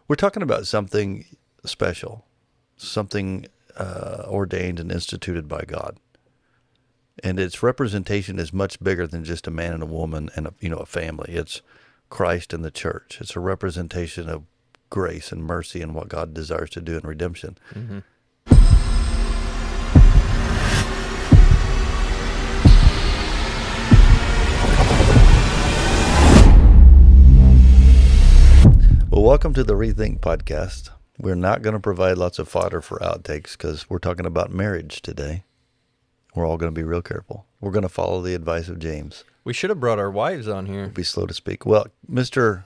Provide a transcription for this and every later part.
We're talking about something special, something ordained and instituted by God. And its representation is much bigger than just a man and a woman and a family. It's Christ and the church. It's a representation of grace and mercy and what God desires to do in redemption. Mm-hmm. Well, welcome to the ReThink Podcast. We're not going to provide lots of fodder for outtakes because we're talking about marriage today. We're all going to be real careful. We're going to follow the advice of James. We should have brought our wives on here. Be slow to speak. Well, Mr.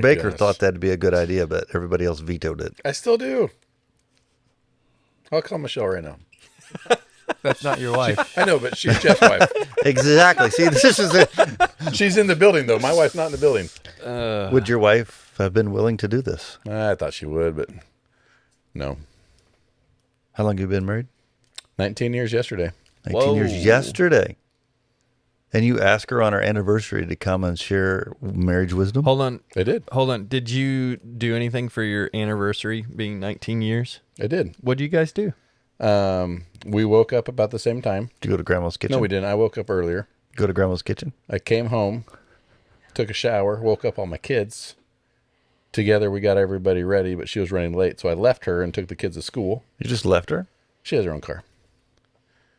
Baker thought that'd be a good idea, but everybody else vetoed it. I still do. I'll call Michelle right now. That's not your wife. I know, but she's Jeff's wife. Exactly. See, this is it. She's in the building, though. My wife's not in the building. Would your wife have been willing to do this? I thought she would, but no. How long have you been married? 19 years yesterday. 19 years yesterday. And you asked her on our anniversary to come and share marriage wisdom? Hold on. I did. Hold on. Did you do anything for your anniversary being 19 years? I did. What did you guys do? We woke up about the same time. Did you go to Grandma's kitchen? No, we didn't. I woke up earlier. Go to Grandma's kitchen? I came home, took a shower, woke up all my kids. Together, we got everybody ready, but she was running late, so I left her and took the kids to school. You just left her? She has her own car.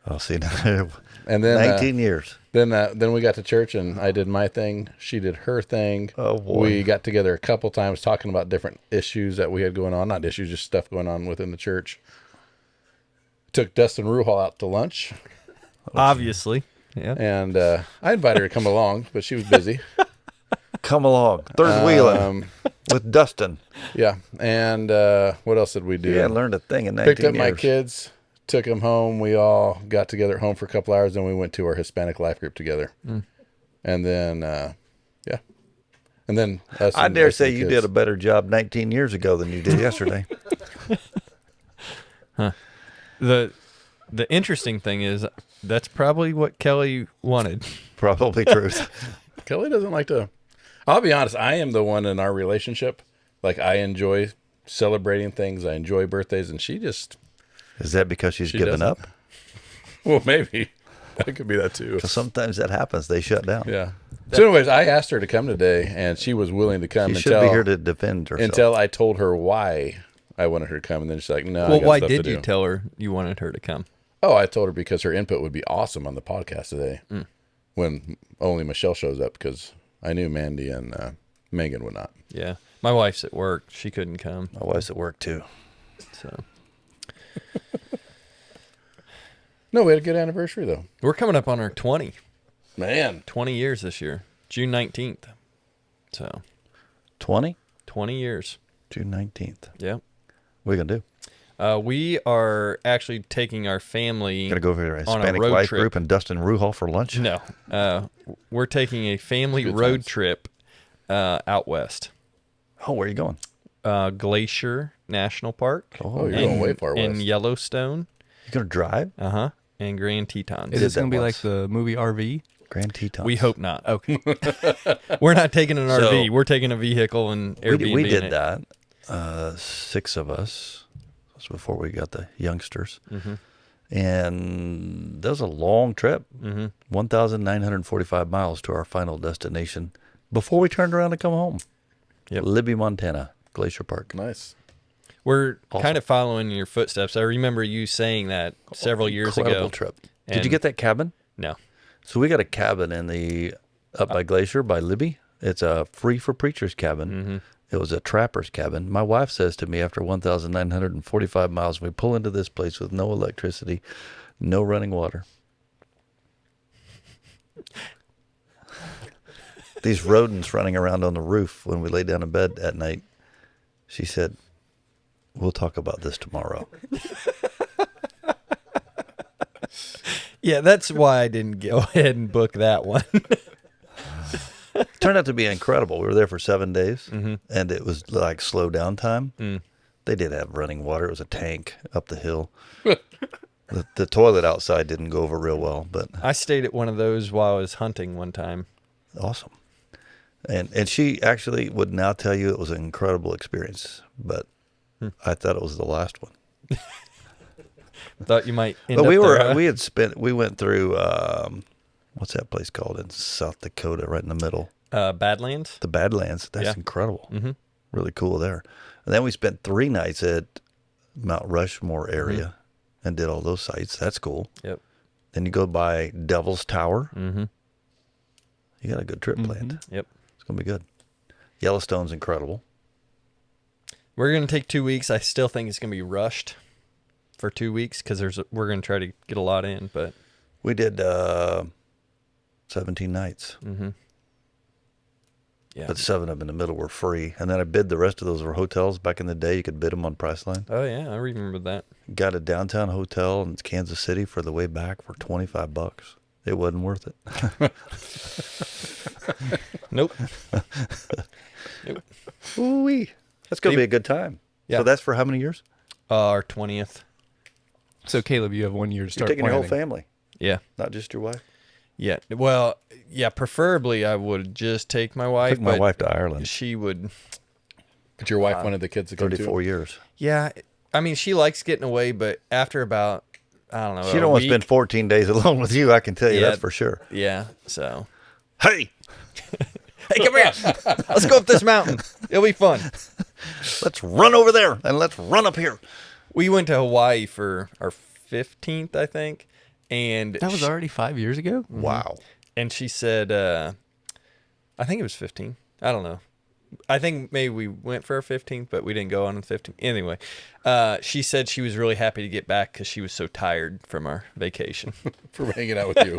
Oh, see, and then 19 years. Then we got to church, and I did my thing. She did her thing. Oh, boy. We got together a couple times talking about different issues that we had going on. Not issues, just stuff going on within the church. Took Dustin Ruhal out to lunch. Obviously. Yeah. And I invited her to come along, but she was busy. Come along. Third wheeling with Dustin. Yeah. And what else did we do? Yeah, learned a thing in 19 years. Picked up my kids, took them home. We all got together at home for a couple hours. Then we went to our Hispanic life group together. And then, yeah. And then us. I and dare us say and you kids. did a better job 19 years ago than you did yesterday. The interesting thing is that's probably what Kelly wanted. Probably truth. Kelly doesn't like to. I'll be honest. I am the one in our relationship. Like, I enjoy celebrating things. I enjoy birthdays, and she just. Is that because she's given doesn't. up? Well, maybe that could be that too. Because sometimes that happens. They shut down. Yeah. So, anyways, I asked her to come today, and she was willing to come. She should be here to defend herself. Until I told her why I wanted her to come, and then she's like, "No." Well, I got why stuff did to you do. tell her you wanted her to come? Oh, I told her because her input would be awesome on the podcast today. When only Michelle shows up, because I knew Mandy and Megan would not. Yeah. My wife's at work. She couldn't come. My wife's at work too. So No, we had a good anniversary though. we're coming up on our 20 Man, 20 years this year. June 19th. So 20? 20 years. June 19th. Yeah. What are you going to do? We are actually taking our family Going to go over to a on a Hispanic road Life trip. Group and Dustin Ruhal for lunch? No. We're taking a family Good road times. trip out west. Oh, where are you going? Glacier National Park. Oh, you're going way far in west. Yellowstone. You going to drive? Uh-huh. And Grand Tetons. Is did this going that to be like once. the movie RV? Grand Tetons. We hope not. Okay. We're not taking an RV. We're taking a vehicle and Airbnb. We did that. 6 of us. That was before we got the youngsters. And that was a long trip. 1,945 miles to our final destination before we turned around to come home. Yep. Libby, Montana, Glacier Park. Nice. We're kind of following your footsteps. I remember you saying that several years Incredible ago. trip. Did And- you get that cabin? No. So we got a cabin in the up by Glacier by Libby. It's a free for preachers cabin. It was a trapper's cabin. My wife says to me after 1,945 miles, we pull into this place with no electricity, no running water. These rodents running around on the roof when we lay down in bed at night. She said, "We'll talk about this tomorrow." Yeah, that's why I didn't go ahead and book that one. Turned out to be incredible. We were there for 7 days, and it was like slow down time. They did have running water. It was a tank up the hill. The toilet outside didn't go over real well, but I stayed at one of those while I was hunting one time. awesome. And she actually would now tell you it was an incredible experience, but I thought it was the last one. Thought you might end But up there, huh? we went through, what's that place called in South Dakota, right in the middle? Badlands? The Badlands. That's Yeah. incredible. Mm-hmm. Really cool there. And then we spent 3 nights at Mount Rushmore area and did all those sites. That's cool. Yep. Then you go by Devil's Tower. Mm-hmm. You got a good trip planned. Yep. It's going to be good. Yellowstone's incredible. We're going to take 2 weeks. I still think it's going to be rushed for 2 weeks because we're going to try to get a lot in, but We did 17 nights, yeah. but 7 of them in the middle were free. And then I bid the rest of those were hotels. Back in the day, you could bid them on Priceline. Oh, yeah. I remember that. Got a downtown hotel in Kansas City for the way back for $25. It wasn't worth it. Nope. Nope. Ooh-wee. That's going to be a good time. Yeah. So that's for how many years? Our 20th. So Caleb, you have 1 year to You're start taking planning. your whole family, Yeah. not just your wife. Yeah. Well, yeah, preferably I would just take my wife. Took my but wife to Ireland. She would. But your wife wanted the kids to come too? 34 years. Yeah. I mean, she likes getting away, but after about, I don't know. She don't want to spend 14 days alone with you, I can tell you. Yeah. That's for sure. Yeah. So. Hey, Hey, come here. Let's go up this mountain. It'll be fun. let's run over there and let's run up here. We went to Hawaii for our 15th, I think. And That was already 5 years ago? Wow. And she said, I think it was 15. I don't know. I think maybe we went for our 15th, but we didn't go on the 15th. Anyway, she said she was really happy to get back because she was so tired from our vacation. From hanging out with you.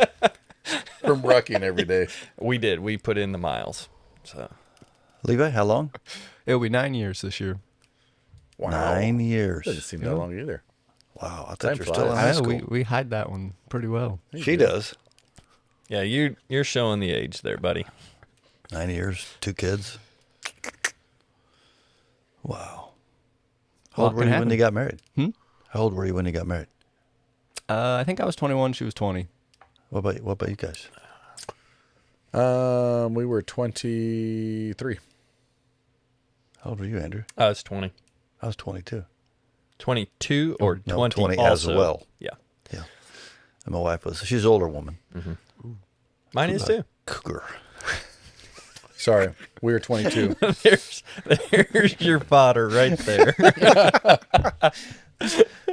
From rucking every day. We did. We put in the miles. So Levi, how long? It'll be 9 years this year. Wow. 9 years. Doesn't seem that long either. Wow. I thought Time you were still in flies. high I know, school. we hide that one pretty well. She does. yeah, you're showing the age there, buddy. 9 years, 2 kids. Wow. How Lot old were can you when happen. you got married? Hmm? How old were you when you got married? I think I was 21, she was 20. What about you guys? We were 23. How old were you, Andrew? I was 20. I was 22. 22 or No, 20, 20 as also? well. Yeah. Yeah. And my wife she's an older woman. Mine is too. Cougar. Sorry. We were 22. There's your fodder right there.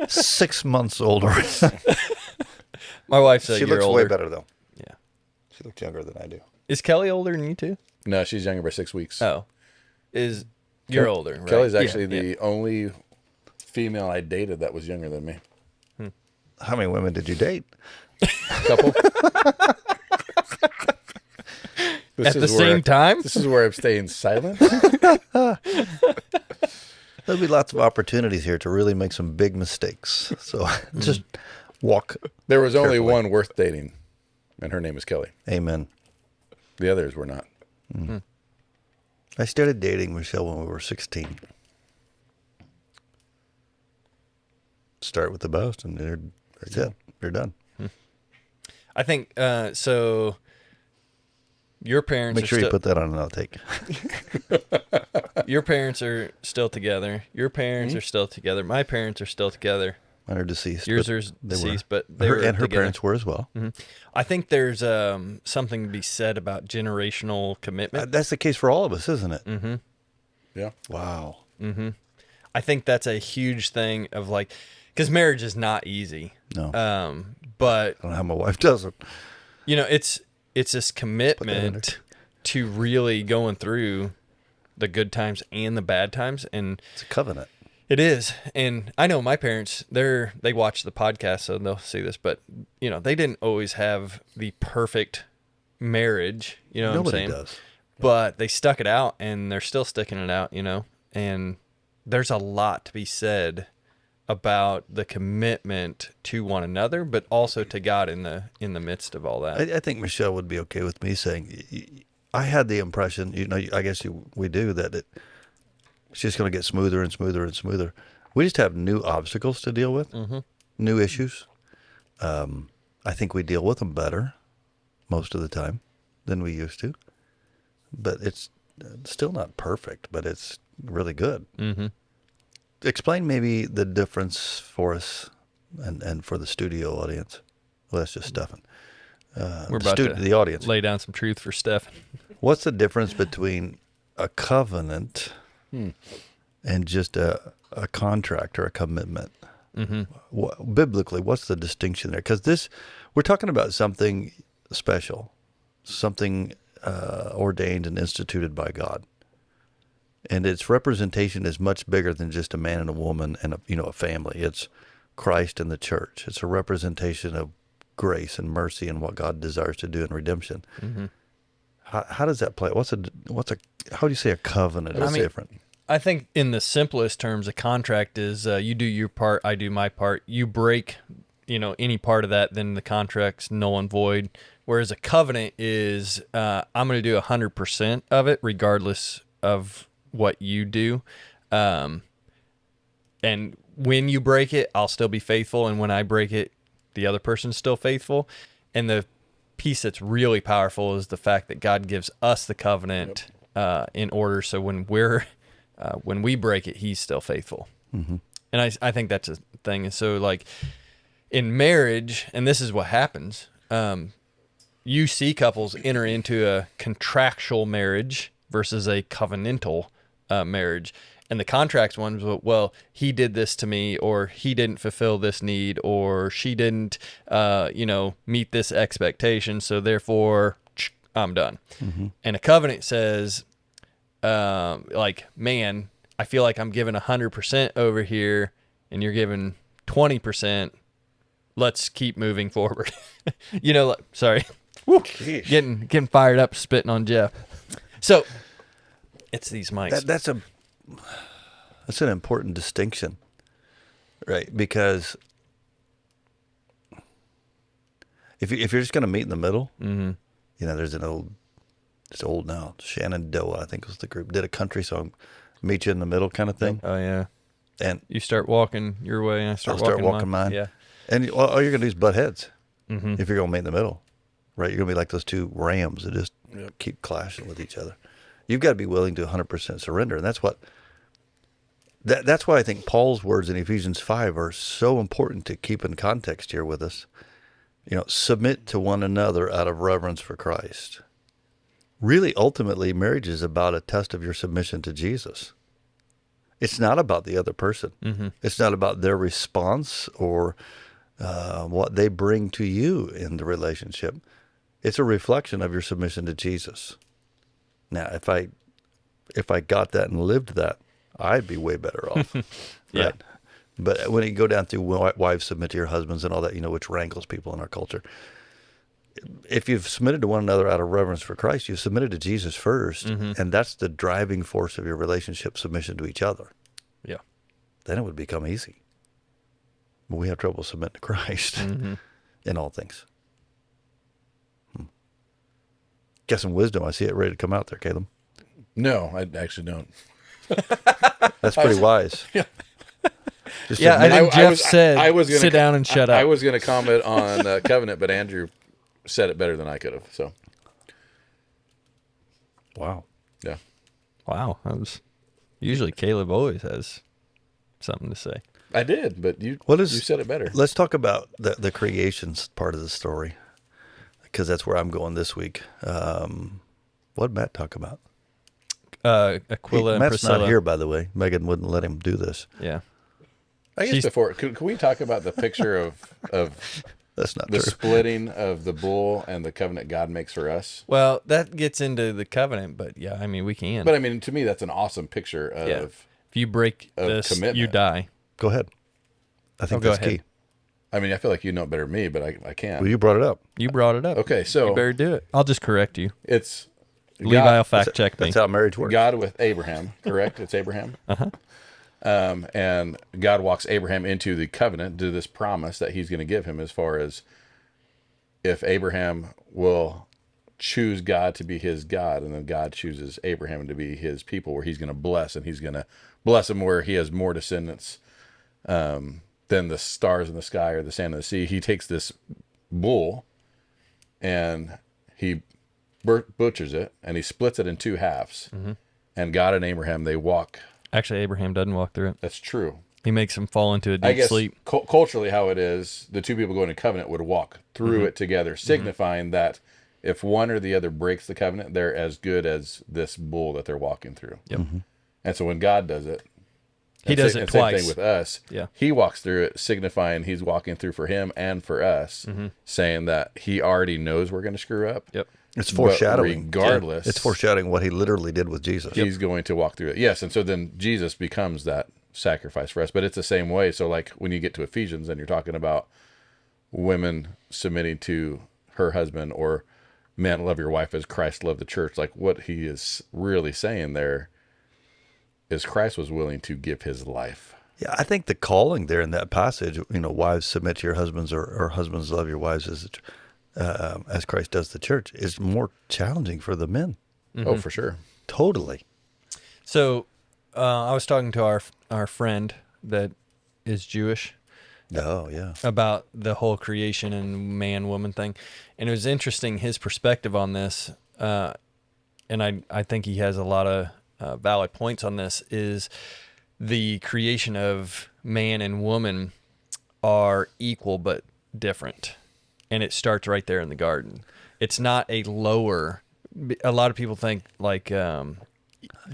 6 months older. My wife's a She year looks older. way better, though. Yeah. She looks younger than I do. Is Kelly older than you too? No, she's younger by 6 weeks. Oh. You're older, right? Kelly's Yeah, actually yeah. the only female I dated that was younger than me. How many women did you date? Couple. At the same time? This is where I'm staying silent. There'll be lots of opportunities here to really make some big mistakes. So just walk. There was only Carefully. one worth dating, and her name was Kelly. Amen. The others were not. I started dating Michelle when we were 16. Start with the best, and that's it. You're done. I think so. Your parents Make are sure you still, put that on an outtake. your parents are still together. Your parents are still together. My parents are still together. Mine are deceased. Yours but are they deceased, were. but they were And her together. parents were as well. I think there's something to be said about generational commitment. That's the case for all of us, isn't it? Mm-hmm. Yeah. Wow. I think that's a huge thing of like, because marriage is not easy. No. But I don't know how my wife does it. you know, it's this commitment to really going through the good times and the bad times, and It's a covenant. it is. And I know my parents, they watch the podcast, so they'll see this, but you know, they didn't always have the perfect marriage, you know what Nobody I'm saying? does. But they stuck it out, and they're still sticking it out, you know? And there's a lot to be said about the commitment to one another, but also to God in the midst of all that. I think Michelle would be okay with me saying, I had the impression, I guess we do, that it's just going to get smoother and smoother and smoother. We just have new obstacles to deal with, new issues. I think we deal with them better most of the time than we used to. but it's still not perfect, but it's really good. Mm-hmm. Explain maybe the difference for us and for the studio audience. Well, that's just Stefan. We're about to the audience. lay down some truth for Steph. What's the difference between a covenant and just a contract or a commitment? Mm-hmm. Biblically, what's the distinction there? Because we're talking about something special, something ordained and instituted by God, and its representation is much bigger than just a man and a woman and a family. It's Christ and the church. It's a representation of grace and mercy and what God desires to do in redemption. Mm-hmm. How does that play? How do you say a covenant is different? I think in the simplest terms, a contract is you do your part, I do my part. You break, any part of that, then the contract's null and void. Whereas a covenant is I'm going to do 100% of it, regardless of what you do. And when you break it, I'll still be faithful. And when I break it, the other person's still faithful. And the piece that's really powerful is the fact that God gives us the covenant in order. So when we break it, he's still faithful. Mm-hmm. And I think that's a thing. And so like in marriage, and this is what happens, you see couples enter into a contractual marriage versus a covenantal marriage. And the contracts ones, well, he did this to me, or he didn't fulfill this need, or she didn't, meet this expectation. So therefore, I'm done. Mm-hmm. And a covenant says, man, I feel like I'm giving 100% over here, and you're giving 20%. Let's keep moving forward. Sorry, getting fired up, spitting on Jeff. So it's these mics. That's an important distinction, right? Because if you're just going to meet in the middle, mm-hmm. There's it's old now. Shannon Doe, I think was the group, did a country song, "Meet You in the Middle" kind of thing. Oh yeah. And you start walking your way, and I start walking mine. Yeah. And all you're going to do is butt heads mm-hmm. if you're going to meet in the middle, right? You're going to be like those two rams that just keep clashing with each other. You've got to be willing to 100% surrender, and that's why I think Paul's words in Ephesians 5 are so important to keep in context here with us. Submit to one another out of reverence for Christ. Really, ultimately, marriage is about a test of your submission to Jesus. It's not about the other person. Mm-hmm. It's not about their response or what they bring to you in the relationship. It's a reflection of your submission to Jesus. Now, if I got that and lived that, I'd be way better off. Yeah. Right? But when you go down through wives submit to your husbands and all that, which rankles people in our culture. If you've submitted to one another out of reverence for Christ, you've submitted to Jesus first, mm-hmm. and that's the driving force of your relationship, submission to each other. Yeah. Then it would become easy. But we have trouble submitting to Christ mm-hmm. in all things. Get some wisdom. I see it ready to come out there, Caleb. No, I actually don't. That's pretty wise. Yeah. I think Jeff said, I was gonna sit down and shut up. I was going to comment on covenant, but Andrew said it better than I could have. So, Wow. yeah. Wow. Usually Caleb always has something to say. I did, but you said it better. Let's talk about the creations part of the story, because that's where I'm going this week. What did Matt talk about? Aquila and Matt's Priscilla. not here, by the way. Megan wouldn't let him do this. Yeah. I guess before, could we talk about the picture of That's not the true. splitting of the bull and the covenant God makes for us? Well, that gets into the covenant, but yeah, I mean, we can. But I mean, to me, that's an awesome picture of. Yeah. If you break this, commitment. you die. Go ahead. I think go that's ahead. key. I mean, I feel like you know it better than me, but I can't. Well, you brought it up. You brought it up. Okay, so You better do it. I'll just correct you. it's Levi will fact check me. That's how marriage works. God with Abraham, correct? It's Abraham. Uh-huh. And God walks Abraham into the covenant, to this promise that he's going to give him, as far as if Abraham will choose God to be his God, and then God chooses Abraham to be his people, where he's going to bless, and he's going to bless him where he has more descendants than the stars in the sky or the sand of the sea. He takes this bull and he butchers it, and he splits it in two halves. And God and Abraham, they walk. Actually, Abraham doesn't walk through it. That's true. He makes him fall into a I deep guess sleep. Culturally, how it is, the two people going to covenant would walk through it together, signifying that if one or the other breaks the covenant, they're as good as this bull that they're walking through. Yep. And so when God does it, He does it twice. Same thing with us. Yeah. He walks through it, signifying he's walking through for him and for us, saying that he already knows we're going to screw up. Yep. It's But foreshadowing. regardless, It's foreshadowing what he literally did with Jesus. he's going to walk through it. Yes, and so then Jesus becomes that sacrifice for us. But it's the same way. So like when you get to Ephesians and you're talking about women submitting to her husband, or men, love your wife as Christ loved the church, like what he is really saying there is Christ was willing to give his life. Yeah, I think the calling there in that passage, wives submit to your husbands, or husbands love your wives as Christ does the church, is more challenging for the men. Oh, for sure. Totally. So I was talking to our friend that is Jewish Oh, yeah. about the whole creation and man-woman thing. And it was interesting, his perspective on this, and I think he has a lot of valid points on this, is the creation of man and woman are equal but different. And it starts right there in the garden. It's not a lot of people think like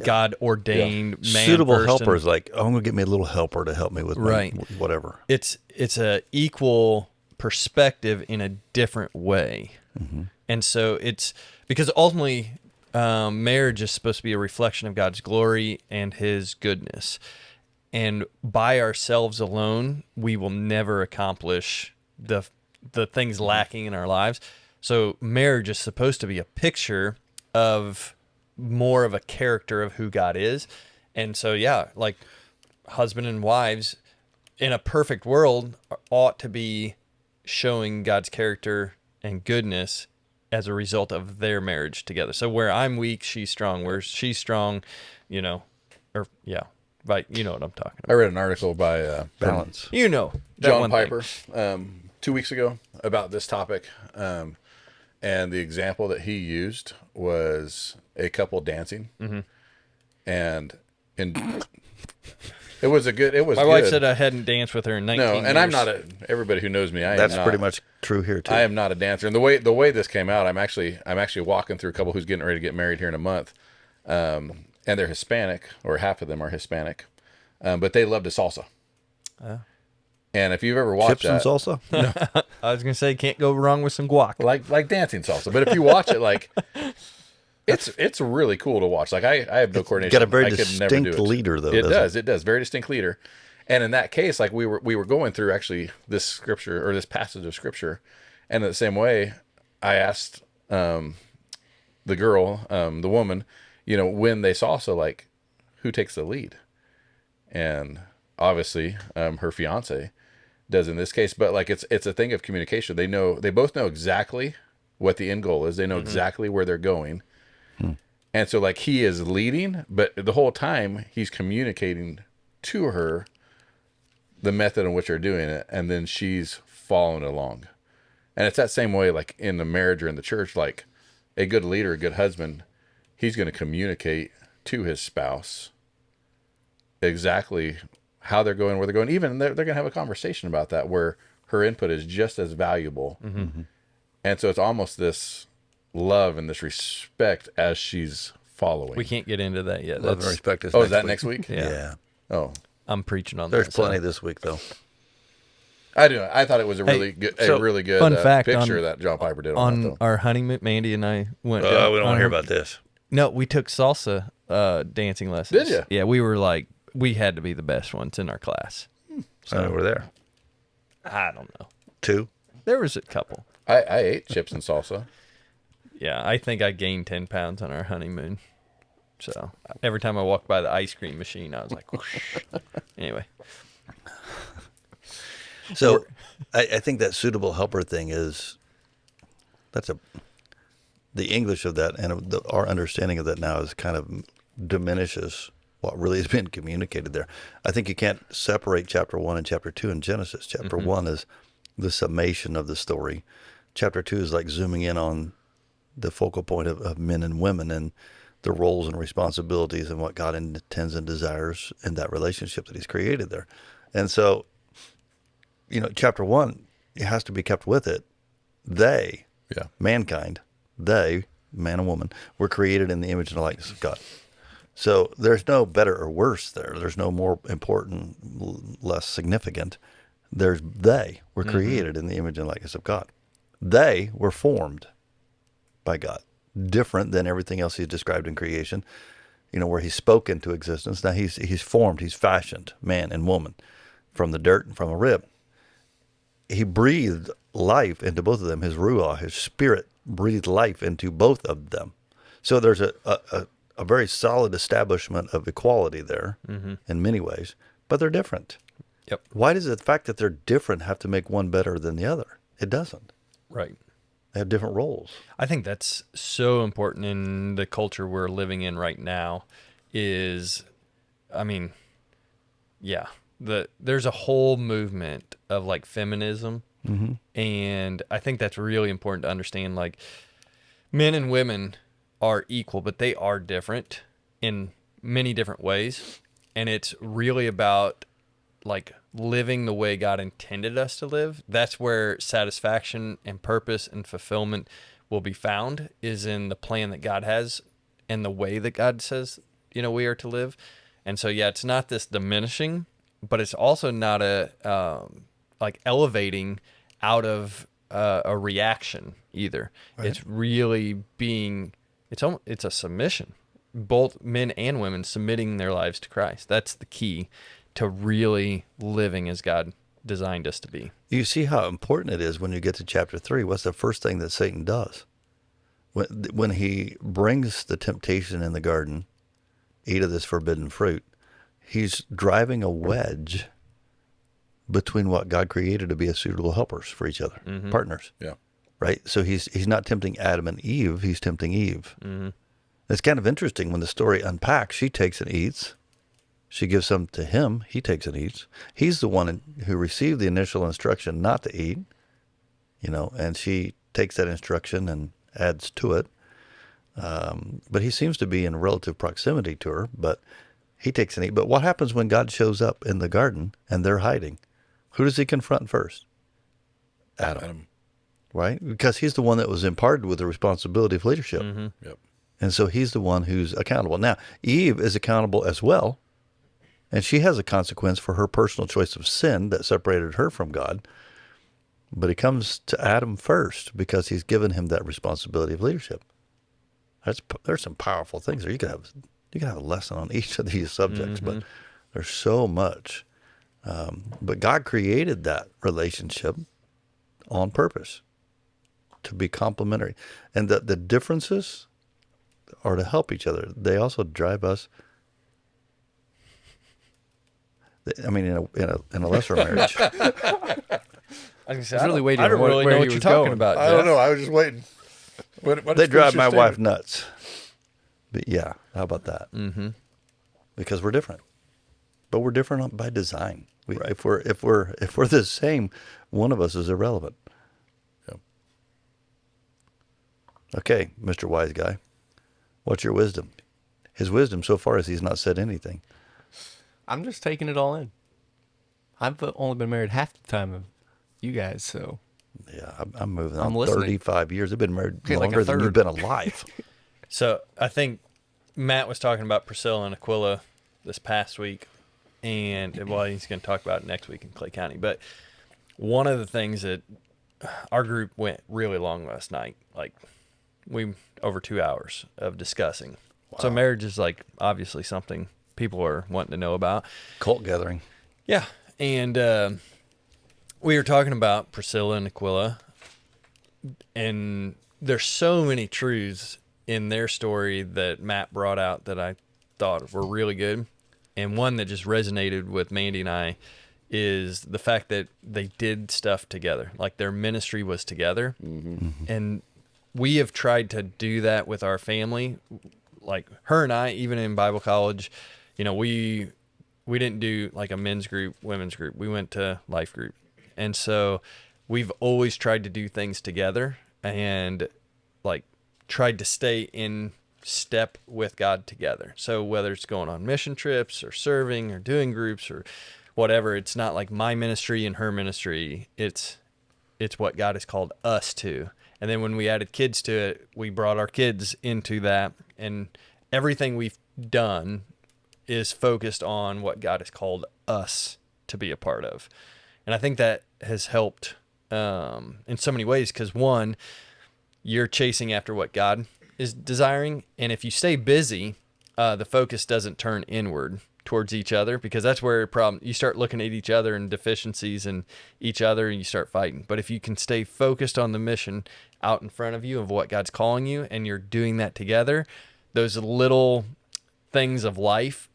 God ordained man Suitable first helper and- is like, I'm going to get me a little helper to help me with Right. whatever. It's a equal perspective in a different way. And so it's because ultimately marriage is supposed to be a reflection of God's glory and his goodness. And by ourselves alone, we will never accomplish the things lacking in our lives. So marriage is supposed to be a picture of more of a character of who God is. And so, yeah, like husband and wives in a perfect world ought to be showing God's character and goodness as a result of their marriage together. So where I'm weak, she's strong. Where she's strong, right, you know what I'm talking I about. read an article by Balance. That John one Piper thing. 2 weeks ago about this topic. And the example that he used was a couple dancing. And it was My good. wife said I hadn't danced with her in 19 years. No, and I'm not everybody who knows me, That's am not, pretty much true here, too. I am not a dancer. And the way this came out, I'm actually walking through a couple who's getting ready to get married here in a month. And they're Hispanic, or half of them are Hispanic. But they love to salsa. And if you've ever watched Chips and salsa? I was going to say, can't go wrong with some guac. like dancing salsa, but if you watch it, like it's really cool to watch. Like I have no coordination. Got a very I could never do distinct it. leader, though. It does very distinct leader. And in that case, like we were going through actually this scripture, or this passage of scripture, and in the same way, I asked the girl, the woman, when they salsa, like who takes the lead, and obviously her fiance does in this case, but like it's a thing of communication. They both know exactly what the end goal is. They know exactly where they're going. And so like he is leading, but the whole time he's communicating to her the method in which they're doing it, and then she's following along. And it's that same way like in the marriage or in the church, like a good leader, a good husband, he's going to communicate to his spouse exactly how they're going, where they're going. Even they're going to have a conversation about that where her input is just as valuable. And so it's almost this love and this respect as she's following. We can't get into that yet. Love and respect is Is that week. next week? Yeah. Oh, I'm preaching on There's that. plenty this week, though. I do. I thought it was a really so, good fun fact picture on- that John Piper did on that, On though. our honeymoon, Mandy and I went. We don't want on to hear her- about this. No, we took salsa dancing lessons. Did ya? Yeah, we were like, we had to be the best ones in our class. So over there. I don't know. 2. There was a couple. I ate chips and salsa. Yeah, I think I gained 10 pounds on our honeymoon. So every time I walked by the ice cream machine, I was like, whoosh. Anyway. So I think that suitable helper thing the English of that, and our understanding of that now is kind of diminishes what really has been communicated there. I think you can't separate chapter 1 and chapter 2 in Genesis. Chapter 1 is the summation of the story. Chapter 2 is like zooming in on the focal point of men and women and the roles and responsibilities and what God intends and desires in that relationship that he's created there. And so, chapter 1, it has to be kept with it. They, mankind, they, man and woman, were created in the image and the likeness of God. So there's no better or worse there. There's no more important, less significant. They were created in the image and likeness of God. They were formed by God, different than everything else he's described in creation, where he's spoken into existence. Now he's formed, he's fashioned man and woman from the dirt and from a rib. He breathed life into both of them. His ruah, his spirit, breathed life into both of them. So there's a very solid establishment of equality there in many ways, but they're different. Yep. Why does the fact that they're different have to make one better than the other? It doesn't. Right. They have different roles. I think that's so important in the culture we're living in right now there's a whole movement of like feminism. And I think that's really important to understand. Like, men and women are equal, but they are different in many different ways. And it's really about like living the way God intended us to live. That's where satisfaction and purpose and fulfillment will be found, is in the plan that God has and the way that God says, we are to live. And so, it's not this diminishing, but it's also not a like elevating out of a reaction either. Right. It's really it's a submission. Both men and women submitting their lives to Christ. That's the key to really living as God designed us to be. You see how important it is when you get to chapter 3. What's the first thing that Satan does? When he brings the temptation in the garden, eat of this forbidden fruit, he's driving a wedge between what God created to be as suitable helpers for each other, partners. Yeah. Right? So he's not tempting Adam and Eve, he's tempting Eve. It's kind of interesting when the story unpacks. She takes and eats. She gives some to him. He takes and eats. He's the one who received the initial instruction not to eat, and she takes that instruction and adds to it. But he seems to be in relative proximity to her, but he takes and eats. But what happens when God shows up in the garden and they're hiding? Who does he confront first? Adam. Right? Because he's the one that was imparted with the responsibility of leadership. Yep. And so he's the one who's accountable. Now, Eve is accountable as well, and she has a consequence for her personal choice of sin that separated her from God. But he comes to Adam first because he's given him that responsibility of leadership. There's some powerful things there. You could have a lesson on each of these subjects, but there's so much. But God created that relationship on purpose to be complementary, and the differences are to help each other. They also drive us. I mean, in a lesser marriage. I was really waiting. I don't really know what you're talking about. I don't know. I was just waiting. They drive my wife nuts. But yeah, how about that? Because we're different, but we're different by design. Right. If we're the same, one of us is irrelevant. Yeah. Okay, Mr. Wise Guy, what's your wisdom? His wisdom so far is he's not said anything. I'm just taking it all in. I've only been married half the time of you guys, so. Yeah, I'm moving on. I'm listening. 35 years. I've been married Okay, like longer a than third. you've been alive. So I think Matt was talking about Priscilla and Aquila this past week, and he's going to talk about it next week in Clay County. But one of the things that our group went really long last night, like over 2 hours of discussing. Wow. So marriage is like obviously something people are wanting to know about. Cult gathering. Yeah, and we were talking about Priscilla and Aquila, and there's so many truths in their story that Matt brought out that I thought were really good. And one that just resonated with Mandy and I is the fact that they did stuff together. Like their ministry was together. And we have tried to do that with our family. Like her and I, even in Bible college, we didn't do like a men's group, women's group. We went to life group. And so we've always tried to do things together and like tried to stay in step with God together. So whether it's going on mission trips or serving or doing groups or whatever, it's not like my ministry and her ministry. It's what God has called us to. And then when we added kids to it, we brought our kids into that, and everything we've done is focused on what God has called us to be a part of. And I think that has helped in so many ways, because one, you're chasing after what God is desiring. And if you stay busy, the focus doesn't turn inward towards each other, because that's where you start looking at each other and deficiencies in each other, and you start fighting. But if you can stay focused on the mission out in front of you of what God's calling you, and you're doing that together, those little things of life,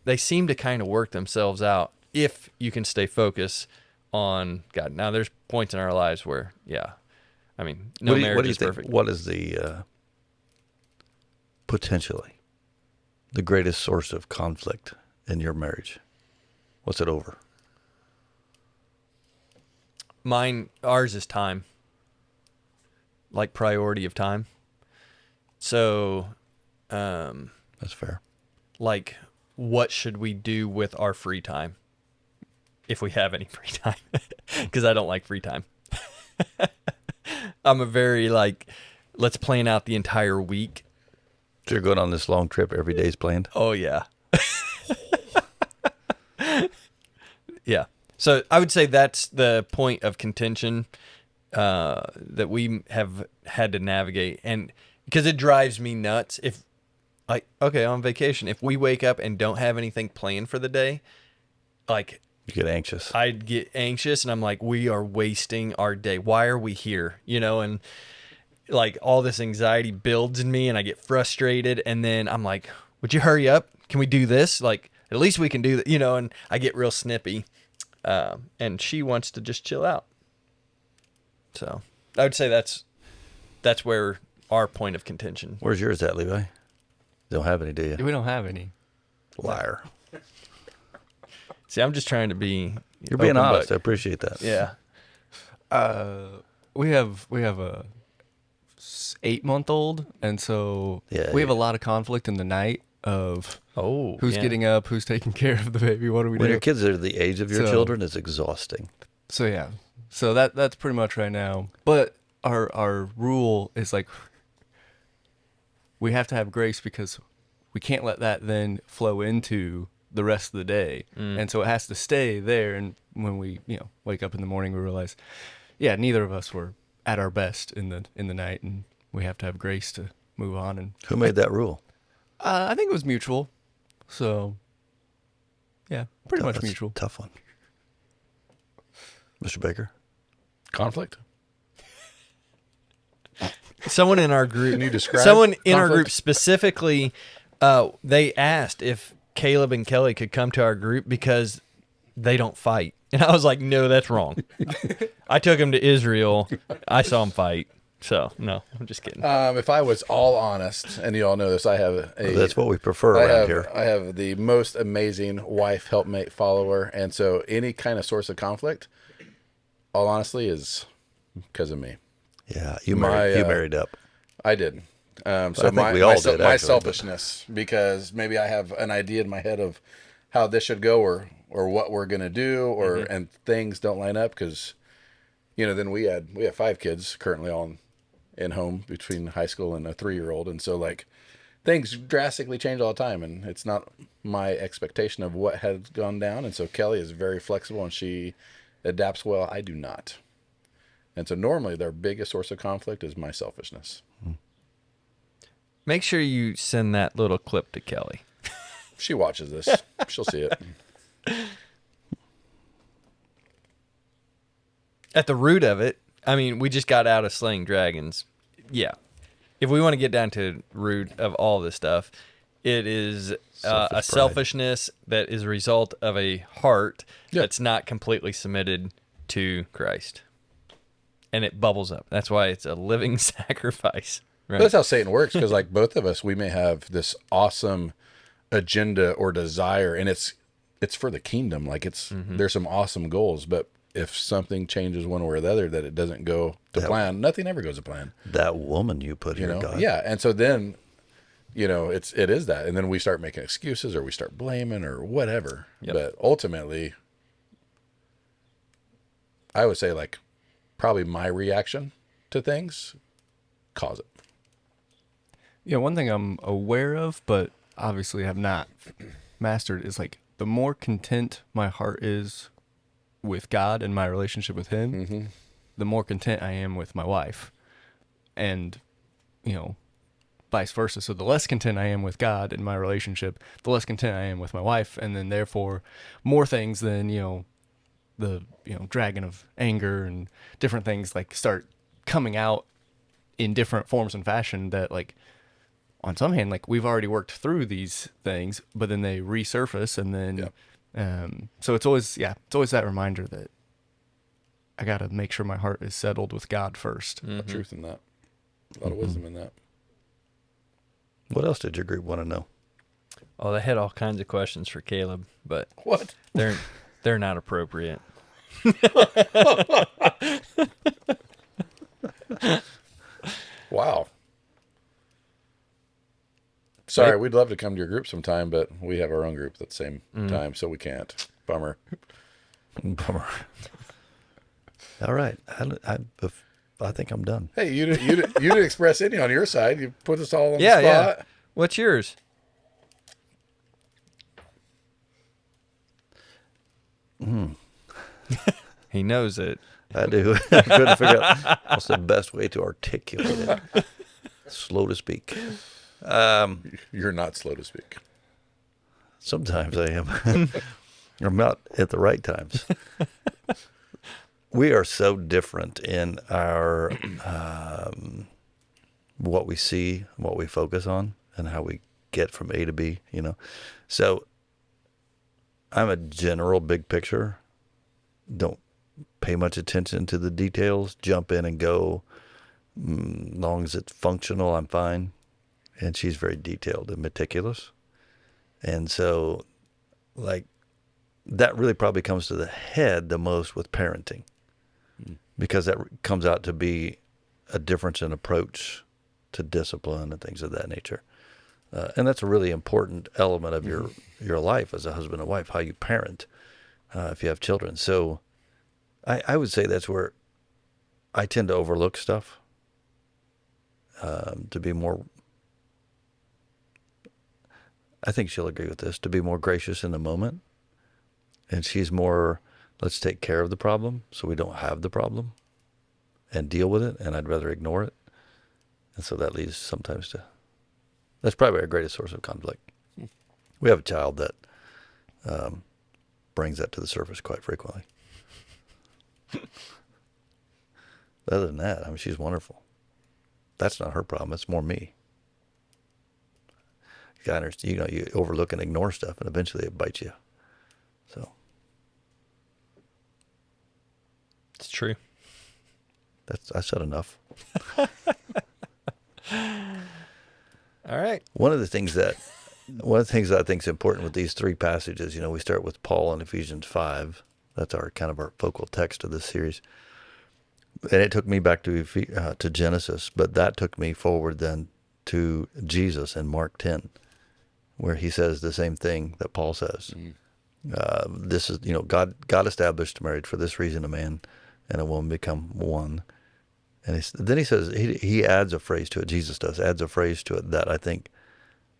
they seem to kind of work themselves out if you can stay focused on God. Now, there's points in our lives where, no marriage is perfect. What is the potentially the greatest source of conflict in your marriage? What's it over? Ours is time, like priority of time. So, that's fair. Like, what should we do with our free time? If we have any free time, because I don't like free time. I'm a very let's plan out the entire week. So you're going on this long trip, every day's planned? Oh, yeah. Yeah. So I would say that's the point of contention that we have had to navigate. And because it drives me nuts if, on vacation, if we wake up and don't have anything planned for the day, you get anxious. I'd get anxious, and I'm like, we are wasting our day. Why are we here? And all this anxiety builds in me, and I get frustrated. And then I'm like, would you hurry up? Can we do this? At least we can do that, and I get real snippy. And she wants to just chill out. So I would say that's where our point of contention. Where's yours at, Levi? You don't have any, do you? We don't have any. Liar. See, I'm just trying to be. You're being honest. I appreciate that. Yeah. We have a 8-month-old, and so we have a lot of conflict in the night of who's getting up, who's taking care of the baby, what do we do? When your kids are the age of your children, it's exhausting. So yeah, so that's pretty much right now. But our rule is we have to have grace, because we can't let that then flow into the rest of the day. And so it has to stay there. And when we, wake up in the morning, we realize, neither of us were at our best in the night, and we have to have grace to move on. And who made that rule? I think it was mutual. So pretty much mutual. Tough one. Mr. Baker? Conflict? Someone in our group, our group specifically, they asked if Caleb and Kelly could come to our group because they don't fight. And I was like, no, that's wrong. I took them to Israel. I saw them fight. So, no, I'm just kidding. If I was all honest, and you all know this, I have that's what we prefer around here. I have the most amazing wife, helpmate, follower. And so any kind of source of conflict, all honestly, is because of me. Yeah, you married up. I did. So I think we all did, my actually, selfishness, because maybe I have an idea in my head of how this should go, or what we're gonna do, and things don't line up, because then we have 5 kids currently all in home between high school and a 3-year-old, and so things drastically change all the time, and it's not my expectation of what has gone down. And so Kelly is very flexible and she adapts well. I do not. And so normally their biggest source of conflict is my selfishness. Make sure you send that little clip to Kelly. She watches this. She'll see it. At the root of it, we just got out of slaying dragons. Yeah. If we want to get down to the root of all this stuff, it is a selfishness that is a result of a heart that's not completely submitted to Christ. And it bubbles up. That's why it's a living sacrifice. Right? That's how Satan works, because both of us, we may have this awesome agenda or desire, and it's for the kingdom. There's some awesome goals, but if something changes one way or the other, that it doesn't go to plan. Nothing ever goes to plan. That woman you put You here, know? God. Yeah. And so then, it is that. And then we start making excuses or we start blaming or whatever. Yep. But ultimately, I would say like probably my reaction to things cause it. Yeah, one thing I'm aware of, but obviously have not mastered, is like the more content my heart is with God and my relationship with Him, the more content I am with my wife. And, vice versa. So the less content I am with God in my relationship, the less content I am with my wife. And then therefore more things than, the, dragon of anger and different things like start coming out in different forms and fashion that like, on some hand, like we've already worked through these things, but then they resurface, and then, so it's always that reminder that I got to make sure my heart is settled with God first. A lot of truth in that. A lot of wisdom in that. What else did your group want to know? Oh, they had all kinds of questions for Caleb, but What? they're not appropriate. Wow. Sorry, we'd love to come to your group sometime, but we have our own group at the same time, so we can't. Bummer. Bummer. All right. I think I'm done. Hey, you didn't express any on your side. You put us all on the Yeah, spot. yeah. What's yours? He knows it. I do. I couldn't figure out what's the best way to articulate it. Slow to speak. You're not slow to speak. Sometimes I am. I'm not at the right times. We are so different in our what we see, what we focus on, and how we get from A to B, So I'm a general big picture. Don't pay much attention to the details. Jump in and go. As long as it's functional, I'm fine. And she's very detailed and meticulous. And so, like, that really probably comes to the head the most with parenting. Because that comes out to be a difference in approach to discipline and things of that nature. And that's a really important element of your life as a husband and wife, how you parent if you have children. So I would say that's where I tend to overlook stuff, to be more, I think she'll agree with this, to be more gracious in the moment. And she's more, let's take care of the problem so we don't have the problem and deal with it, and I'd rather ignore it. And so that leads sometimes to, that's probably our greatest source of conflict. We have a child that brings that to the surface quite frequently. Other than that, she's wonderful. That's not her problem. It's more me. You overlook and ignore stuff, and eventually it bites you. So It's true. I said enough. All right. One of the things that I think is important with these three passages, we start with Paul in Ephesians 5. That's our focal text of this series. And it took me back to Genesis, but that took me forward then to Jesus in Mark 10, where he says the same thing that Paul says. This is, God established marriage for this reason: a man and a woman become one. And then he says, he adds a phrase to it, Jesus does, adds a phrase to it that I think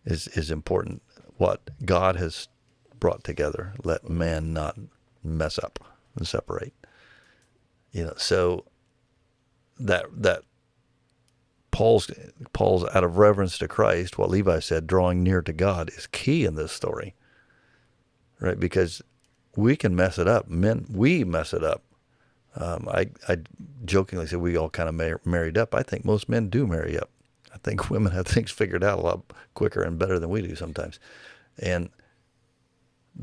is important. What God has brought together, let man not mess up and separate. So that Paul's out of reverence to Christ, what Levi said, drawing near to God, is key in this story, right? Because we can mess it up. We mess it up. I jokingly say we all kind of married up. I think most men do marry up. I think women have things figured out a lot quicker and better than we do sometimes. And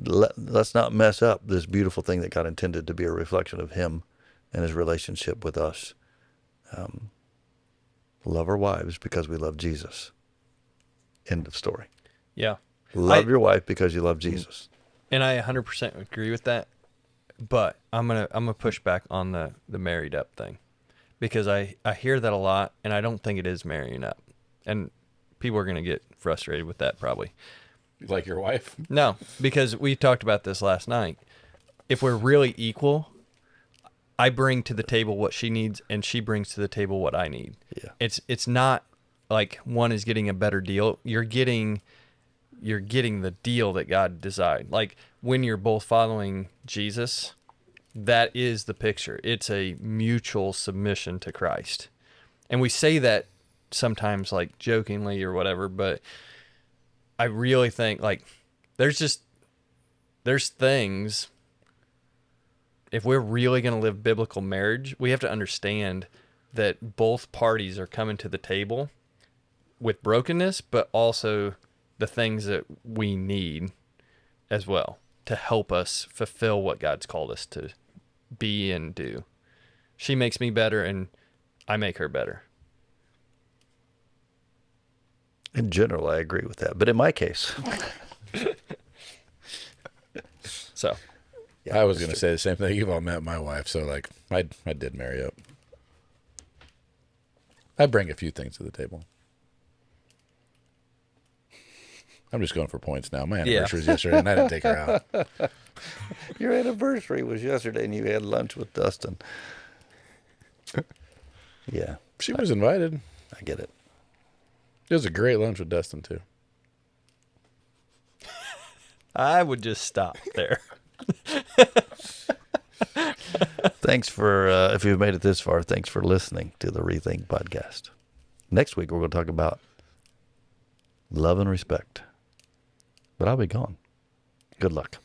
let's not mess up this beautiful thing that God intended to be a reflection of Him and His relationship with us. Love our wives because we love Jesus. End of story. Yeah. Love your wife because you love Jesus. And I 100% agree with that. But I'm gonna push back on the married up thing, because I hear that a lot, and I don't think it is marrying up, and people are gonna get frustrated with that probably. Like your wife? No, because we talked about this last night. If we're really equal, I bring to the table what she needs, and she brings to the table what I need. Yeah. It's not like one is getting a better deal. You're getting the deal that God designed. Like when you're both following Jesus, that is the picture. It's a mutual submission to Christ. And we say that sometimes like jokingly or whatever, but I really think like there's things, if we're really going to live biblical marriage, we have to understand that both parties are coming to the table with brokenness, but also the things that we need as well to help us fulfill what God's called us to be and do. She makes me better, and I make her better. In general, I agree with that. But in my case, So, yeah, I was going to say the same thing. You've all met my wife, so like I did marry up. I bring a few things to the table. I'm just going for points now. My anniversary was yesterday, and I didn't take her out. Your anniversary was yesterday, and you had lunch with Dustin. Yeah, She was invited. I get it. It was a great lunch with Dustin, too. I would just stop there. Thanks for, if you've made it this far, thanks for listening to the ReThink Podcast. Next week, we're going to talk about love and respect. But I'll be gone. Good luck.